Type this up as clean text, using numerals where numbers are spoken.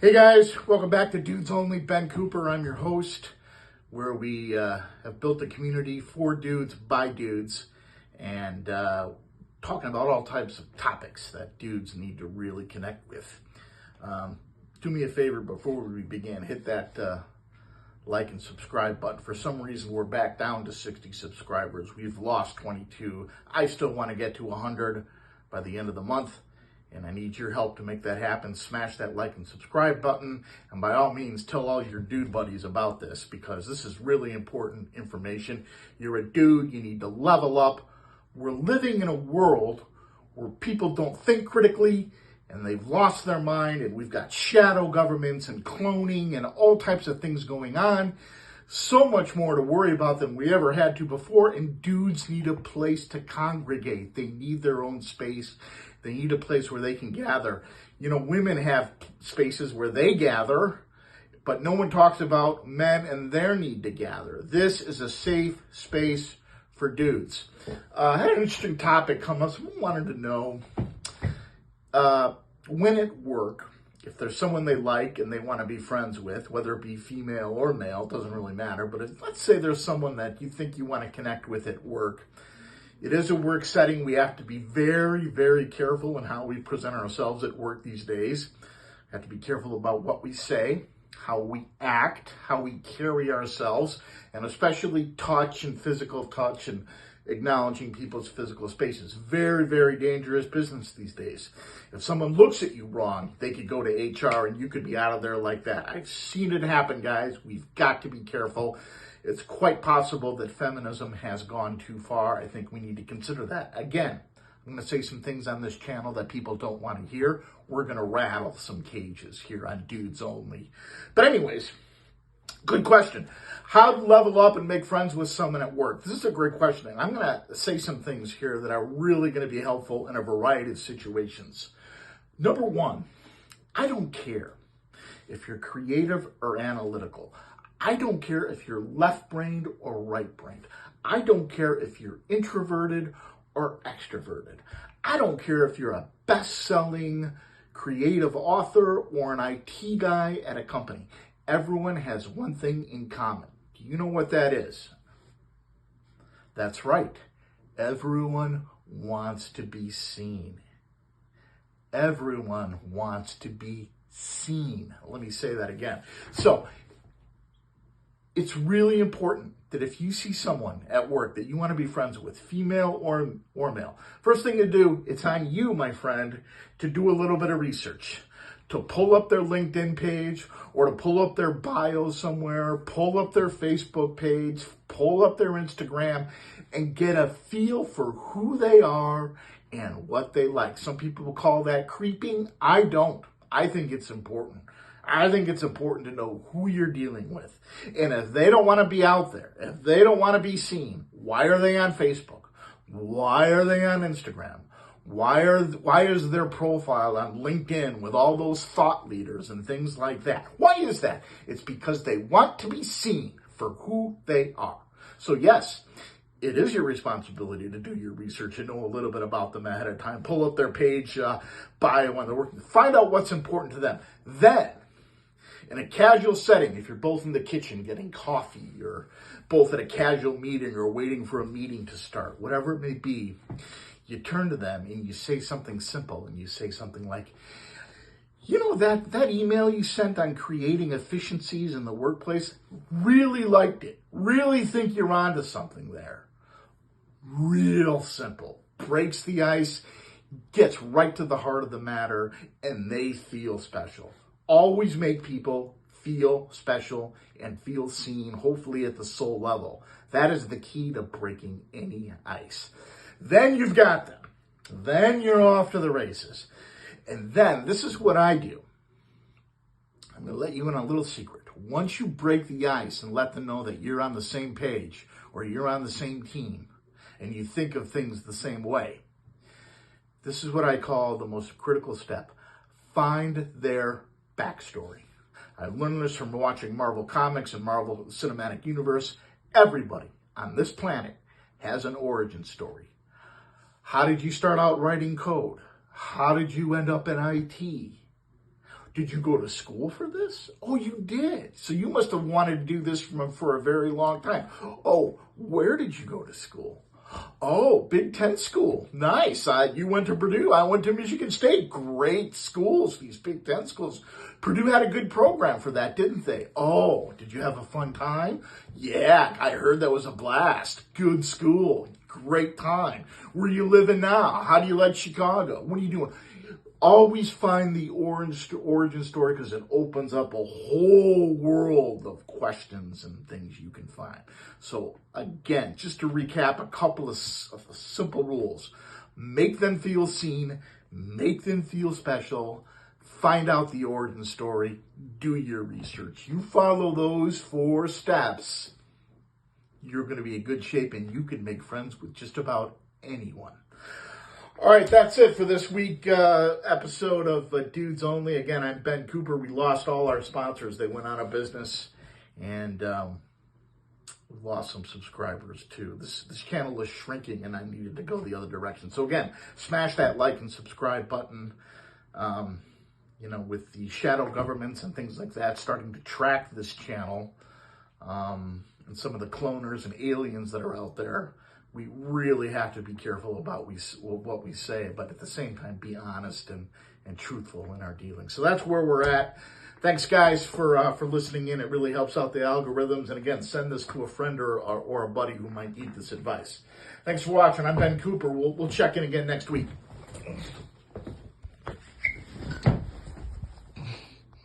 Hey guys, welcome back to Dudes Only. Ben Cooper, I'm your host, where we have built a community for dudes by dudes and talking about all types of topics that dudes need to really connect with. Do me a favor before we begin, hit that like and subscribe button. For some reason, we're back down to 60 subscribers. We've lost 22. I still want to get to 100 by the end of the month. And I need your help to make that happen. Smash that like and subscribe button. And by all means, tell all your dude buddies about this because this is really important information. You're a dude, you need to level up. We're living in a world where people don't think critically and they've lost their mind, and we've got shadow governments and cloning and all types of things going on. So much more to worry about than we ever had to before, and dudes need a place to congregate. They need their own space. They need a place where they can gather. You know, women have spaces where they gather, but no one talks about men and their need to gather. This is a safe space for dudes. I had an interesting topic come up. Someone wanted to know when at work, if there's someone they like and they want to be friends with, whether it be female or male, doesn't really matter. But let's say there's someone that you think you want to connect with at work. It is a work setting. We have to be very, very careful in how we present ourselves at work these days. We have to be careful about what we say, how we act, how we carry ourselves, and especially touch and physical touch and acknowledging people's physical spaces. Very, very dangerous business these days. If someone looks at you wrong, they could go to HR and you could be out of there like that. I've seen it happen, guys. We've got to be careful. It's quite possible that feminism has gone too far. I think we need to consider that. Again, I'm going to say some things on this channel that people don't want to hear. We're going to rattle some cages here on Dudes Only. But anyways, good question. How to level up and make friends with someone at work? This is a great question. And I'm going to say some things here that are really going to be helpful in a variety of situations. Number one, I don't care if you're creative or analytical. I don't care if you're left-brained or right-brained. I don't care if you're introverted or extroverted. I don't care if you're a best-selling creative author or an IT guy at a company. Everyone has one thing in common. Do you know what that is? That's right. Everyone wants to be seen. Everyone wants to be seen. Let me say that again. So, it's really important that if you see someone at work that you want to be friends with, female or male, first thing to do, it's on you, my friend, to do a little bit of research, to pull up their LinkedIn page or to pull up their bio somewhere, pull up their Facebook page, pull up their Instagram, and get a feel for who they are and what they like. Some people will call that creeping. I don't. I think it's important. I think it's important to know who you're dealing with. And if they don't want to be out there, if they don't want to be seen, why are they on Facebook? Why are they on Instagram? Why is their profile on LinkedIn with all those thought leaders and things like that? Why is that? It's because they want to be seen for who they are. So yes, it is your responsibility to do your research and know a little bit about them ahead of time. Pull up their page, bio when they're working. Find out what's important to them. Then, in a casual setting, if you're both in the kitchen getting coffee or both at a casual meeting or waiting for a meeting to start, whatever it may be, you turn to them and you say something simple and you say something like, you know, that email you sent on creating efficiencies in the workplace, really liked it. Really think you're onto something there. Real simple. Breaks the ice, gets right to the heart of the matter, and they feel special. Always make people feel special and feel seen, hopefully at the soul level. That is the key to breaking any ice. Then you've got them. Then you're off to the races. And then, this is what I do. I'm going to let you in on a little secret. Once you break the ice and let them know that you're on the same page or you're on the same team and you think of things the same way, this is what I call the most critical step. Find their backstory. I learned this from watching Marvel Comics and Marvel Cinematic Universe. Everybody on this planet has an origin story. How did you start out writing code? How did you end up in IT? Did you go to school for this? Oh, you did. So you must have wanted to do this for a very long time. Oh, where did you go to school? Oh, Big Ten school. Nice. You went to Purdue. I went to Michigan State. Great schools, these Big Ten schools. Purdue had a good program for that, didn't they? Oh, did you have a fun time? Yeah, I heard that was a blast. Good school. Great time. Where you living now? How do you like Chicago? What are you doing? Always find the origin story, because it opens up a whole world of questions and things you can find. So again, just to recap, a couple of simple rules. Make them feel seen, make them feel special, find out the origin story, do your research. You follow those 4 steps, you're going to be in good shape, and you can make friends with just about anyone. All right, that's it for this week episode of Dudes Only. Again, I'm Ben Cooper. We lost all our sponsors. They went out of business, and we've lost some subscribers too. This channel is shrinking, and I needed to go the other direction. So again, smash that like and subscribe button. With the shadow governments and things like that starting to track this channel, and some of the cloners and aliens that are out there, we really have to be careful about what we say, but at the same time, be honest and truthful in our dealings. So that's where we're at. Thanks, guys, for listening in. It really helps out the algorithms. And again, send this to a friend or a buddy who might need this advice. Thanks for watching. I'm Ben Cooper. We'll check in again next week.